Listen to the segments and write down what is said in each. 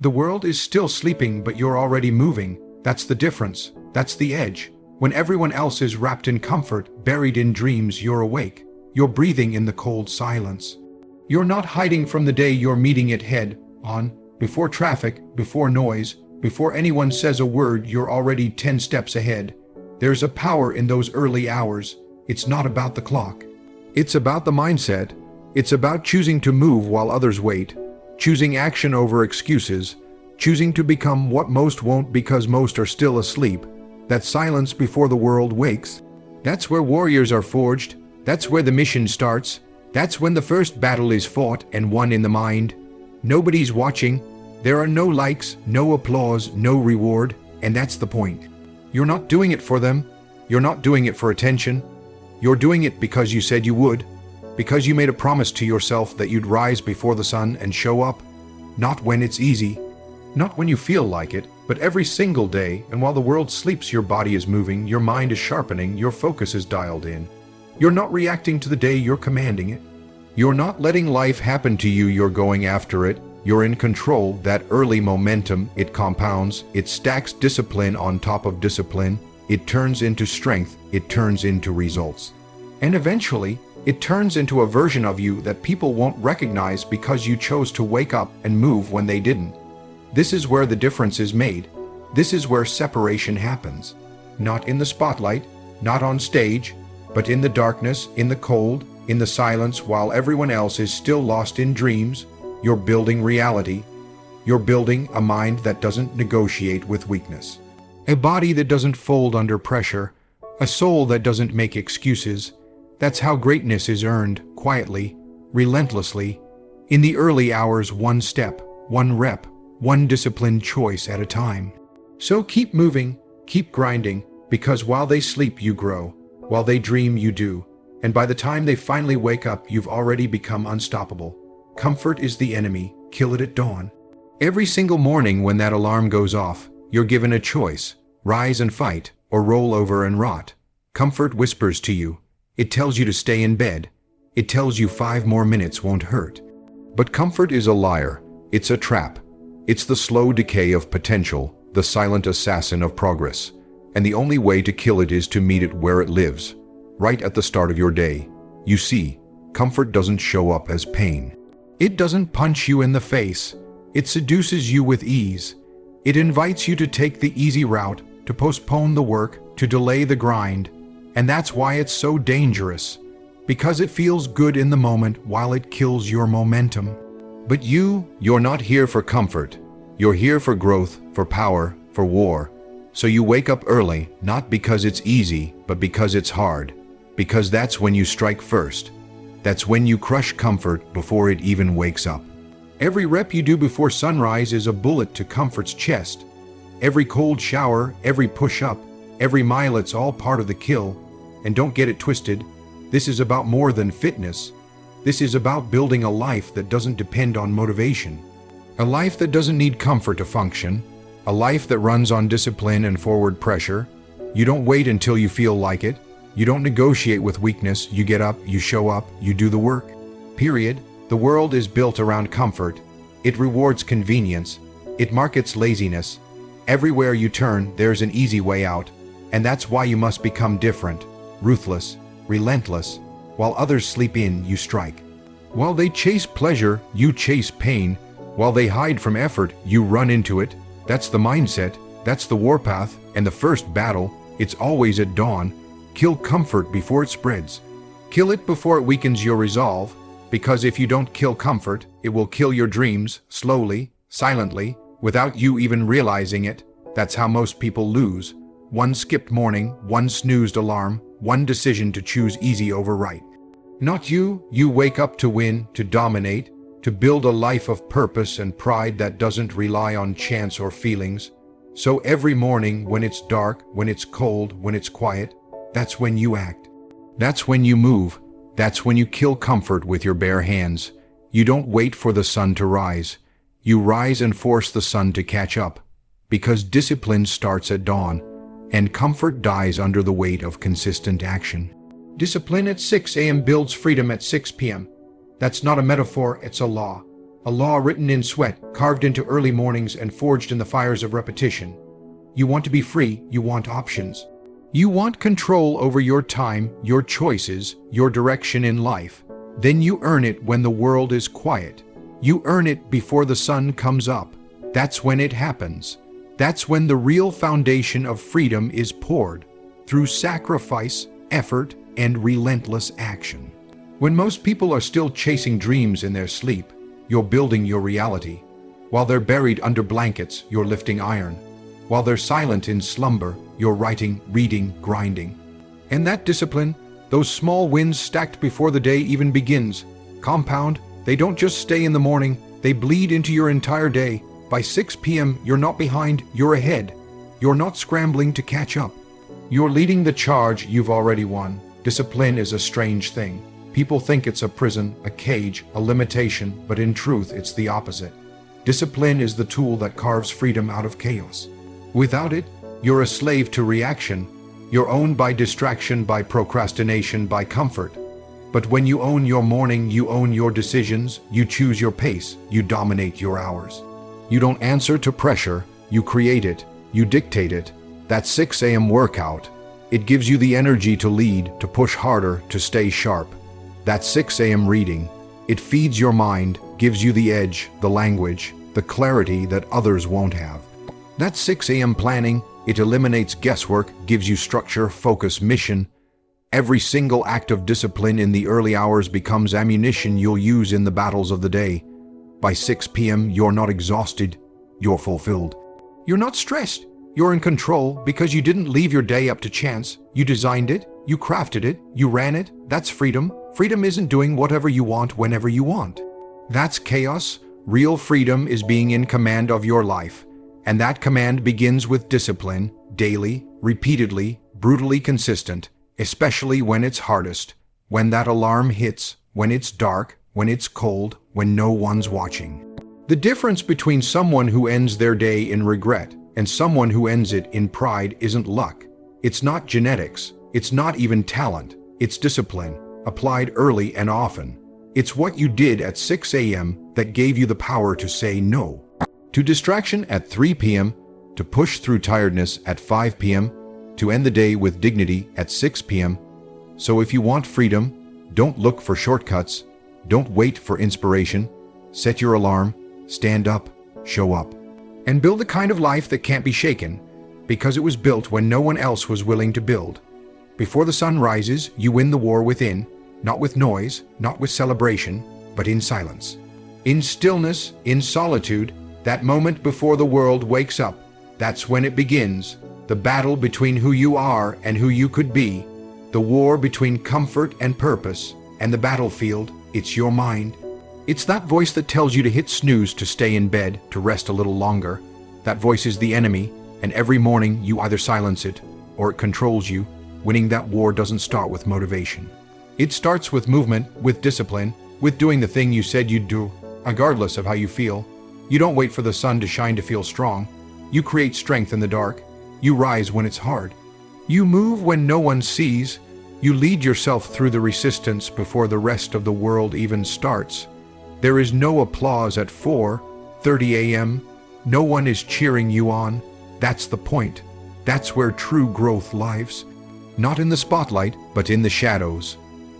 The world is still sleeping, but you're already moving. That's the difference. That's the edge. When everyone else is wrapped in comfort, buried in dreams, you're awake. You're breathing in the cold silence. You're not hiding from the day, you're meeting it head on. Before traffic, before noise, before anyone says a word, you're already 10 steps ahead. There's a power in those early hours. It's not about the clock. It's about the mindset. It's about choosing to move while others wait, choosing action over excuses, choosing to become what most won't because most are still asleep. That silence before the world wakes. That's where warriors are forged. That's where the mission starts. That's when the first battle is fought and won in the mind. Nobody's watching. There are no likes, no applause, no reward, and that's the point. You're not doing it for them. You're not doing it for attention. You're doing it because you said you would, because you made a promise to yourself that you'd rise before the sun and show up. Not when it's easy, not when you feel like it, but every single day. And while the world sleeps, your body is moving, your mind is sharpening, your focus is dialed in. You're not reacting to the day, you're commanding it. You're not letting life happen to you, you're going after it. You're in control. That early momentum, it compounds, it stacks discipline on top of discipline. It turns into strength, it turns into results. And eventually, it turns into a version of you that people won't recognize because you chose to wake up and move when they didn't. This is where the difference is made. This is where separation happens. Not in the spotlight, not on stage, but in the darkness, in the cold, in the silence. While everyone else is still lost in dreams, you're building reality. You're building a mind that doesn't negotiate with weakness. A body that doesn't fold under pressure. A soul that doesn't make excuses. That's how greatness is earned, quietly, relentlessly, in the early hours, one step, one rep, one disciplined choice at a time. So keep moving, keep grinding, because while they sleep, you grow. While they dream, you do. And by the time they finally wake up, you've already become unstoppable. Comfort is the enemy. Kill it at dawn. Every single morning when that alarm goes off, you're given a choice. Rise and fight, or roll over and rot. Comfort whispers to you. It tells you to stay in bed. It tells you 5 more minutes won't hurt. But comfort is a liar. It's a trap. It's the slow decay of potential, the silent assassin of progress. And the only way to kill it is to meet it where it lives, right at the start of your day. You see, comfort doesn't show up as pain. It doesn't punch you in the face. It seduces you with ease. It invites you to take the easy route, to postpone the work, to delay the grind. And that's why it's so dangerous. Because it feels good in the moment while it kills your momentum. But you're not here for comfort. You're here for growth, for power, for war. So you wake up early, not because it's easy, but because it's hard. Because that's when you strike first. That's when you crush comfort before it even wakes up. Every rep you do before sunrise is a bullet to comfort's chest. Every cold shower, every push-up, every mile, it's all part of the kill. And don't get it twisted, this is about more than fitness. This is about building a life that doesn't depend on motivation. A life that doesn't need comfort to function. A life that runs on discipline and forward pressure. You don't wait until you feel like it. You don't negotiate with weakness. You get up, you show up, you do the work. Period. The world is built around comfort. It rewards convenience. It markets laziness. Everywhere you turn, there's an easy way out. And that's why you must become different, ruthless, relentless. While others sleep in, you strike. While they chase pleasure, you chase pain. While they hide from effort, you run into it. That's the mindset. That's the warpath. And the first battle, it's always at dawn. Kill comfort before it spreads. Kill it before it weakens your resolve. Because if you don't kill comfort, it will kill your dreams, slowly, silently, without you even realizing it. That's how most people lose. One skipped morning, one snoozed alarm, one decision to choose easy over right. Not you. You wake up to win, to dominate, to build a life of purpose and pride that doesn't rely on chance or feelings. So every morning, when it's dark, when it's cold, when it's quiet, that's when you act. That's when you move. That's when you kill comfort with your bare hands. You don't wait for the sun to rise. You rise and force the sun to catch up. Because discipline starts at dawn, and comfort dies under the weight of consistent action. Discipline at 6 a.m. builds freedom at 6 p.m. That's not a metaphor, it's a law. a law written in sweat, carved into early mornings and forged in the fires of repetition. You want to be free, you want options. You want control over your time, your choices, your direction in life. Then you earn it when the world is quiet. You earn it before the sun comes up. That's when it happens. That's when the real foundation of freedom is poured, through sacrifice, effort, and relentless action. When most people are still chasing dreams in their sleep, you're building your reality. While they're buried under blankets, you're lifting iron. While they're silent in slumber, you're writing, reading, grinding. And that discipline, those small wins stacked before the day even begins, compound. They don't just stay in the morning, they bleed into your entire day. By 6 p.m., you're not behind, you're ahead. You're not scrambling to catch up. You're leading the charge you've already won. Discipline is a strange thing. People think it's a prison, a cage, a limitation, but in truth, it's the opposite. Discipline is the tool that carves freedom out of chaos. Without it, you're a slave to reaction. You're owned by distraction, by procrastination, by comfort. But when you own your morning, you own your decisions, you choose your pace, you dominate your hours. You don't answer to pressure, you create it, you dictate it. That 6 a.m. workout, it gives you the energy to lead, to push harder, to stay sharp. That 6 a.m. reading, it feeds your mind, gives you the edge, the language, the clarity that others won't have. That 6 a.m. planning, it eliminates guesswork, gives you structure, focus, mission. Every single act of discipline in the early hours becomes ammunition you'll use in the battles of the day. By 6 p.m., you're not exhausted, you're fulfilled. You're not stressed, you're in control because you didn't leave your day up to chance. You designed it, you crafted it, you ran it. That's freedom. Freedom isn't doing whatever you want whenever you want. That's chaos. Real freedom is being in command of your life. And that command begins with discipline, daily, repeatedly, brutally consistent, especially when it's hardest, when that alarm hits, when it's dark, when it's cold, when no one's watching. The difference between someone who ends their day in regret and someone who ends it in pride isn't luck. It's not genetics. It's not even talent. It's discipline, applied early and often. It's what you did at 6 a.m. that gave you the power to say no to distraction at 3 p.m., to push through tiredness at 5 p.m., to end the day with dignity at 6 p.m. So if you want freedom, don't look for shortcuts. Don't wait for inspiration. Set your alarm, stand up, show up, and build the kind of life that can't be shaken, because it was built when no one else was willing to build. Before the sun rises, you win the war within, not with noise, not with celebration, but in silence. In stillness, in solitude, that moment before the world wakes up, that's when it begins. The battle between who you are and who you could be. The war between comfort and purpose. And the battlefield, it's your mind. It's that voice that tells you to hit snooze to stay in bed, to rest a little longer. That voice is the enemy, and every morning you either silence it or it controls you. Winning that war doesn't start with motivation. It starts with movement, with discipline, with doing the thing you said you'd do, regardless of how you feel. You don't wait for the sun to shine to feel strong. You create strength in the dark. You rise when it's hard. You move when no one sees. You lead yourself through the resistance before the rest of the world even starts. There is no applause at 4:30 a.m. No one is cheering you on. That's the point. That's where true growth lives. Not in the spotlight, but in the shadows.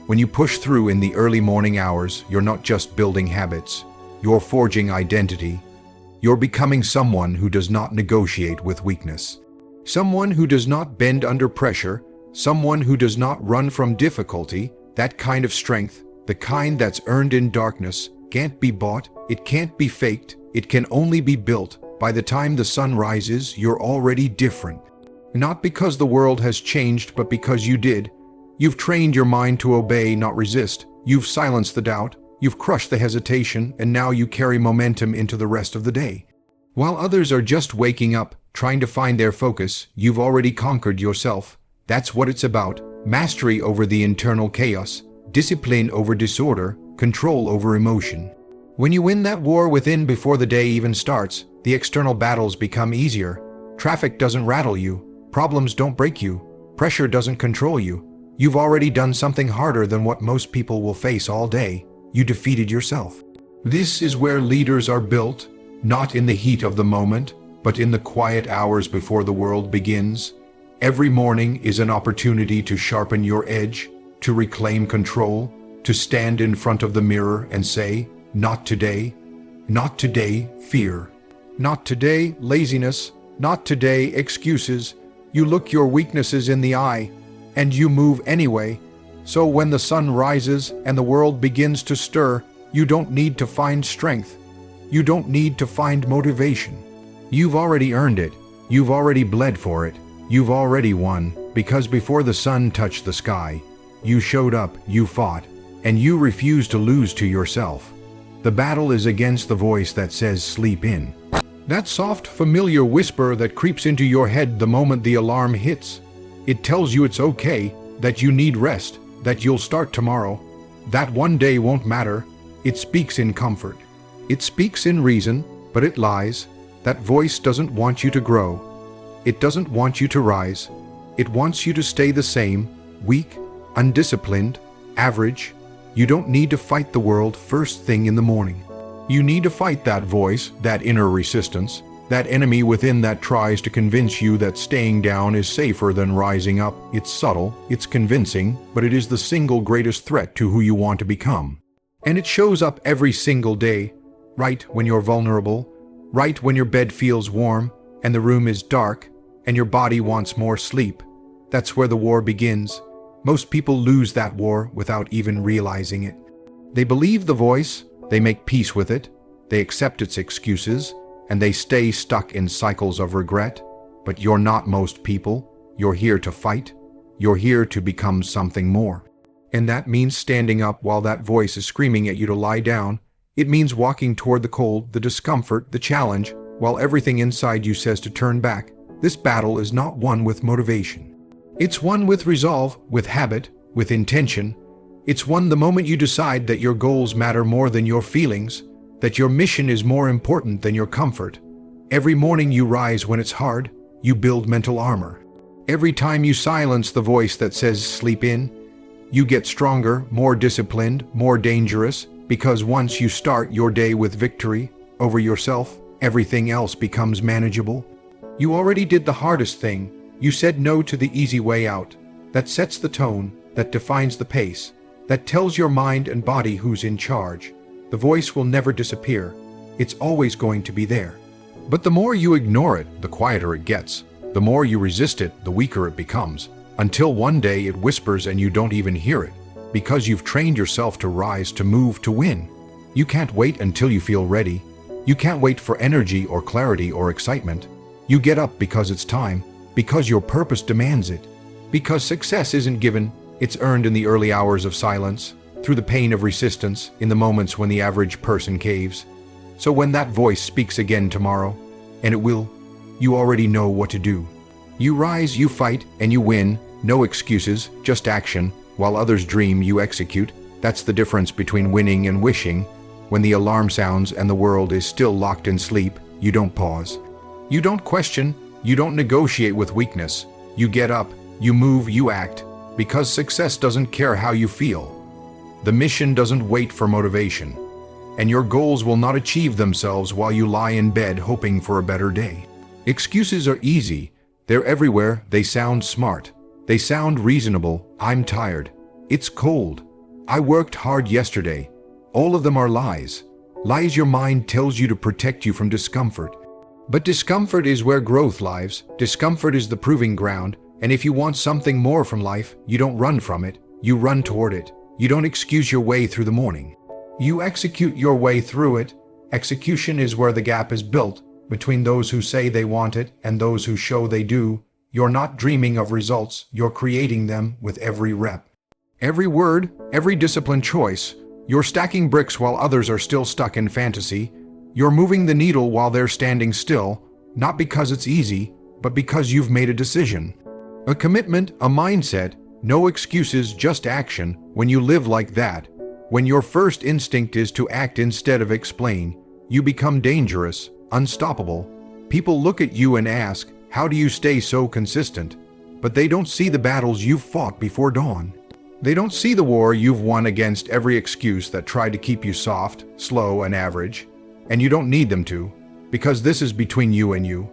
When you push through in the early morning hours, you're not just building habits. You're forging identity. You're becoming someone who does not negotiate with weakness. Someone who does not bend under pressure. Someone who does not run from difficulty. That kind of strength, the kind that's earned in darkness, can't be bought, it can't be faked, it can only be built. By the time the sun rises, you're already different. Not because the world has changed, but because you did. You've trained your mind to obey, not resist. You've silenced the doubt. You've crushed the hesitation, and now you carry momentum into the rest of the day. While others are just waking up, trying to find their focus, you've already conquered yourself. That's what it's about. Mastery over the internal chaos, discipline over disorder, control over emotion. When you win that war within before the day even starts, the external battles become easier. Traffic doesn't rattle you. Problems don't break you. Pressure doesn't control you. You've already done something harder than what most people will face all day. You defeated yourself. This is where leaders are built, not in the heat of the moment, but in the quiet hours before the world begins. Every morning is an opportunity to sharpen your edge, to reclaim control, to stand in front of the mirror and say, "Not today. Not today, fear. Not today, laziness. Not today, excuses." You look your weaknesses in the eye, and you move anyway. So when the sun rises and the world begins to stir, you don't need to find strength. You don't need to find motivation. You've already earned it. You've already bled for it. You've already won, because before the sun touched the sky, you showed up, you fought, and you refused to lose to yourself. The battle is against the voice that says sleep in. That soft, familiar whisper that creeps into your head the moment the alarm hits. It tells you it's okay, that you need rest, that you'll start tomorrow, that one day won't matter. It speaks in comfort. It speaks in reason, but it lies. That voice doesn't want you to grow. It doesn't want you to rise. It wants you to stay the same, weak, undisciplined, average. You don't need to fight the world first thing in the morning. You need to fight that voice, that inner resistance, that enemy within that tries to convince you that staying down is safer than rising up. It's subtle, it's convincing, but it is the single greatest threat to who you want to become. And it shows up every single day, right when you're vulnerable, right when your bed feels warm and the room is dark and your body wants more sleep. That's where the war begins. Most people lose that war without even realizing it. They believe the voice, they make peace with it, they accept its excuses, and they stay stuck in cycles of regret. But you're not most people. You're here to fight. You're here to become something more. And that means standing up while that voice is screaming at you to lie down. It means walking toward the cold, the discomfort, the challenge, while everything inside you says to turn back. This battle is not one with motivation. It's one with resolve, with habit, with intention. It's one the moment you decide that your goals matter more than your feelings, that your mission is more important than your comfort. Every morning you rise when it's hard, you build mental armor. Every time you silence the voice that says sleep in, you get stronger, more disciplined, more dangerous, because once you start your day with victory over yourself, everything else becomes manageable. You already did the hardest thing. You said no to the easy way out. That sets the tone, that defines the pace, that tells your mind and body who's in charge. The voice will never disappear. It's always going to be there. But the more you ignore it, the quieter it gets. The more you resist it, the weaker it becomes, until one day it whispers and you don't even hear it, because you've trained yourself to rise, to move, to win. You can't wait until you feel ready. You can't wait for energy or clarity or excitement. You get up because it's time, because your purpose demands it, because success isn't given, it's earned in the early hours of silence, through the pain of resistance, in the moments when the average person caves. So when that voice speaks again tomorrow, and it will, you already know what to do. You rise, you fight, and you win. No excuses, just action. While others dream, you execute. That's the difference between winning and wishing. When the alarm sounds and the world is still locked in sleep, you don't pause. You don't question. You don't negotiate with weakness. You get up, you move, you act, because success doesn't care how you feel. The mission doesn't wait for motivation, and your goals will not achieve themselves while you lie in bed hoping for a better day. Excuses are easy. They're everywhere. They sound smart. They sound reasonable. I'm tired. It's cold. I worked hard yesterday. All of them are lies. Lies your mind tells you to protect you from discomfort. But discomfort is where growth lies. Discomfort is the proving ground, and if you want something more from life, you don't run from it, you run toward it. You don't excuse your way through the morning. You execute your way through it. Execution is where the gap is built, between those who say they want it and those who show they do. You're not dreaming of results, you're creating them with every rep. Every word, every disciplined choice. You're stacking bricks while others are still stuck in fantasy. You're moving the needle while they're standing still, not because it's easy, but because you've made a decision. A commitment, a mindset, no excuses, just action. When you live like that, when your first instinct is to act instead of explain, you become dangerous, unstoppable. People look at you and ask, how do you stay so consistent? But they don't see the battles you've fought before dawn. They don't see the war you've won against every excuse that tried to keep you soft, slow, and average. And you don't need them to, because this is between you and you.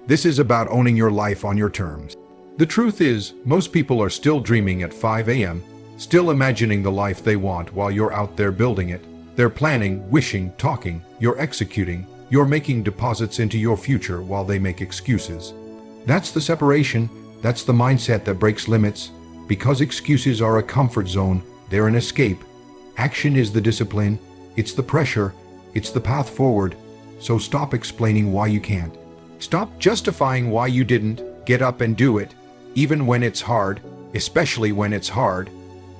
This is about owning your life on your terms. The truth is, most people are still dreaming at 5 a.m., still imagining the life they want while you're out there building it. They're planning, wishing, talking, you're executing, you're making deposits into your future while they make excuses. That's the separation, that's the mindset that breaks limits. Because excuses are a comfort zone, they're an escape. Action is the discipline, it's the pressure, it's the path forward. So stop explaining why you can't. Stop justifying why you didn't. Get up and do it, even when it's hard, especially when it's hard.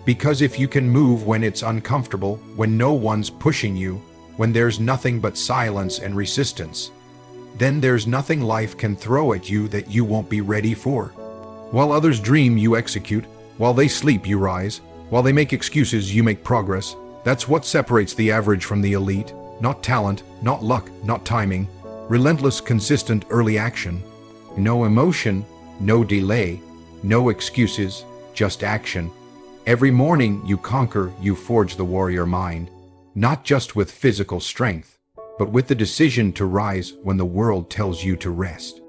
Because if you can move when it's uncomfortable, when no one's pushing you, when there's nothing but silence and resistance, then there's nothing life can throw at you that you won't be ready for. While others dream, you execute. While they sleep, you rise. While they make excuses, you make progress. That's what separates the average from the elite. Not talent, not luck, not timing. Relentless, consistent, early action. No emotion, no delay, no excuses, just action. Every morning you conquer, you forge the warrior mind. Not just with physical strength, but with the decision to rise when the world tells you to rest.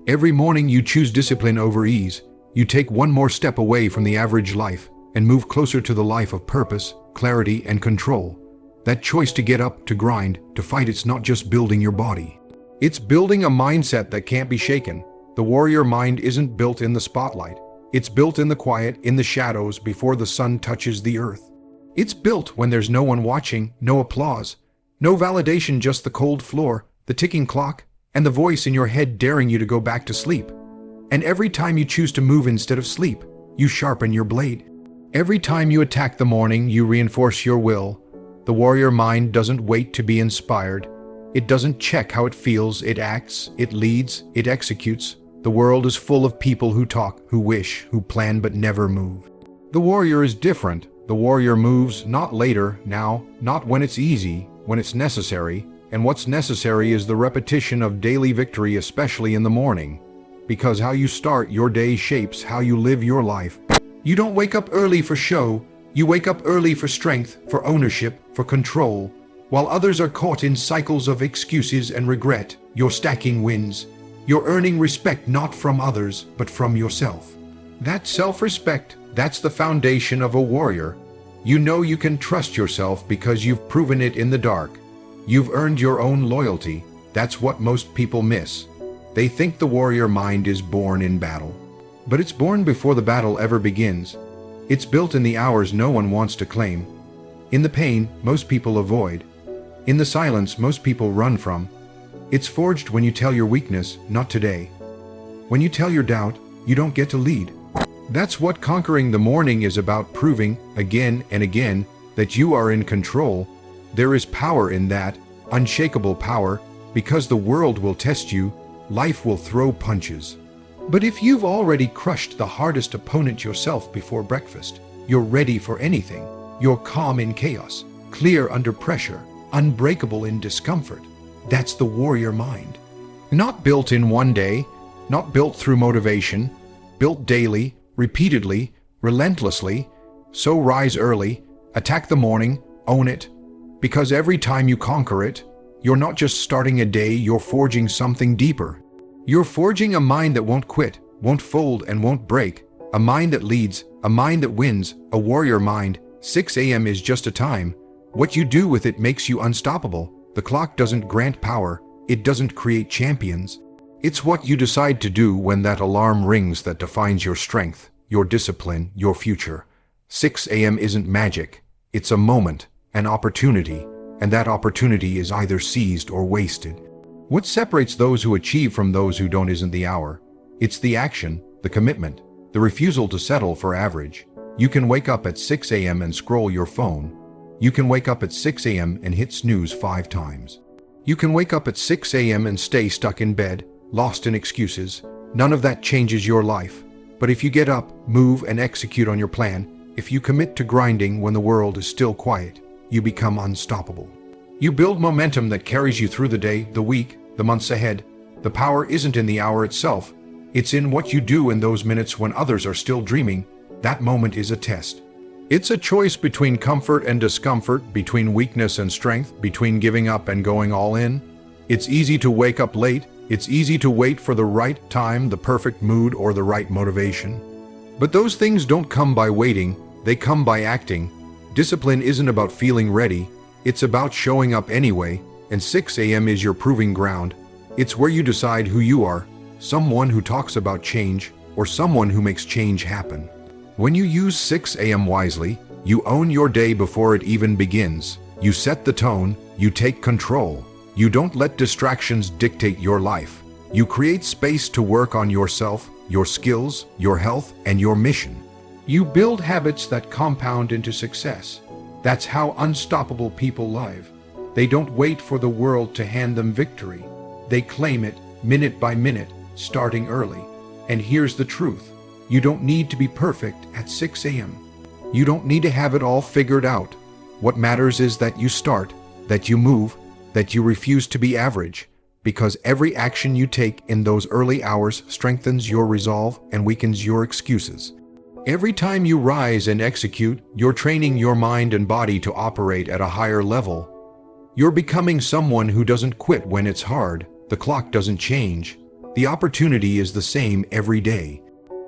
Every morning you choose discipline over ease. You take one more step away from the average life and move closer to the life of purpose, clarity, and control. That choice to get up, to grind, to fight, it's not just building your body. It's building a mindset that can't be shaken. The warrior mind isn't built in the spotlight. It's built in the quiet, in the shadows, before the sun touches the earth. It's built when there's no one watching, no applause, no validation, just the cold floor, the ticking clock, and the voice in your head daring you to go back to sleep. And every time you choose to move instead of sleep, you sharpen your blade. Every time you attack the morning, you reinforce your will. The warrior mind doesn't wait to be inspired. It doesn't check how it feels. It acts, it leads, it executes. The world is full of people who talk, who wish, who plan but never move. The warrior is different. The warrior moves not later, now, not when it's easy, when it's necessary. And what's necessary is the repetition of daily victory, especially in the morning. Because how you start your day shapes how you live your life. You don't wake up early for show. You wake up early for strength, for ownership, for control. While others are caught in cycles of excuses and regret, you're stacking wins. You're earning respect not from others, but from yourself. That self-respect, that's the foundation of a warrior. You know you can trust yourself because you've proven it in the dark. You've earned your own loyalty. That's what most people miss. They think the warrior mind is born in battle. But it's born before the battle ever begins. It's built in the hours no one wants to claim. In the pain, most people avoid. In the silence, most people run from. It's forged when you tell your weakness, not today. When you tell your doubt, you don't get to lead. That's what conquering the morning is about, proving, again and again, that you are in control. There is power in that, unshakable power, because the world will test you, life will throw punches. But if you've already crushed the hardest opponent yourself before breakfast, you're ready for anything. You're calm in chaos, clear under pressure, unbreakable in discomfort. That's the warrior mind. Not built in one day, not built through motivation, built daily, repeatedly, relentlessly. So rise early, attack the morning, own it. Because every time you conquer it, you're not just starting a day, you're forging something deeper. You're forging a mind that won't quit, won't fold, and won't break. A mind that leads, a mind that wins, a warrior mind. 6 a.m. is just a time. What you do with it makes you unstoppable. The clock doesn't grant power. It doesn't create champions. It's what you decide to do when that alarm rings that defines your strength, your discipline, your future. 6 a.m. isn't magic. It's a moment, an opportunity, and that opportunity is either seized or wasted. What separates those who achieve from those who don't isn't the hour. It's the action, the commitment, the refusal to settle for average. You can wake up at 6 a.m. and scroll your phone. You can wake up at 6 a.m. and hit snooze 5 times. You can wake up at 6 a.m. and stay stuck in bed, lost in excuses. None of that changes your life. But if you get up, move, and execute on your plan, if you commit to grinding when the world is still quiet, you become unstoppable. You build momentum that carries you through the day, the week, the months ahead. The power isn't in the hour itself. It's in what you do in those minutes when others are still dreaming. That moment is a test. It's a choice between comfort and discomfort, between weakness and strength, between giving up and going all in. It's easy to wake up late. It's easy to wait for the right time, the perfect mood, or the right motivation. But those things don't come by waiting, they come by acting. Discipline isn't about feeling ready, it's about showing up anyway, and 6 a.m. is your proving ground. It's where you decide who you are, someone who talks about change, or someone who makes change happen. When you use 6 a.m. wisely, you own your day before it even begins. You set the tone, you take control. You don't let distractions dictate your life. You create space to work on yourself, your skills, your health, and your mission. You build habits that compound into success. That's how unstoppable people live. They don't wait for the world to hand them victory. They claim it, minute by minute, starting early. And here's the truth. You don't need to be perfect at 6 a.m. You don't need to have it all figured out. What matters is that you start, that you move, that you refuse to be average, because every action you take in those early hours strengthens your resolve and weakens your excuses. Every time you rise and execute, you're training your mind and body to operate at a higher level. You're becoming someone who doesn't quit when it's hard. The clock doesn't change. The opportunity is the same every day.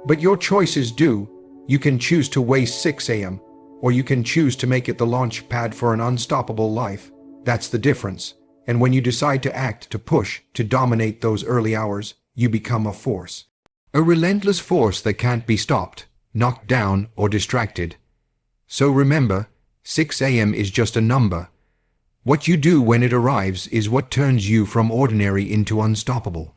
But your choices do. You can choose to waste 6 a.m., or you can choose to make it the launch pad for an unstoppable life. That's the difference. And when you decide to act, to push, to dominate those early hours, you become a force. A relentless force that can't be stopped, knocked down, or distracted. So remember, 6 a.m. is just a number. What you do when it arrives is what turns you from ordinary into unstoppable.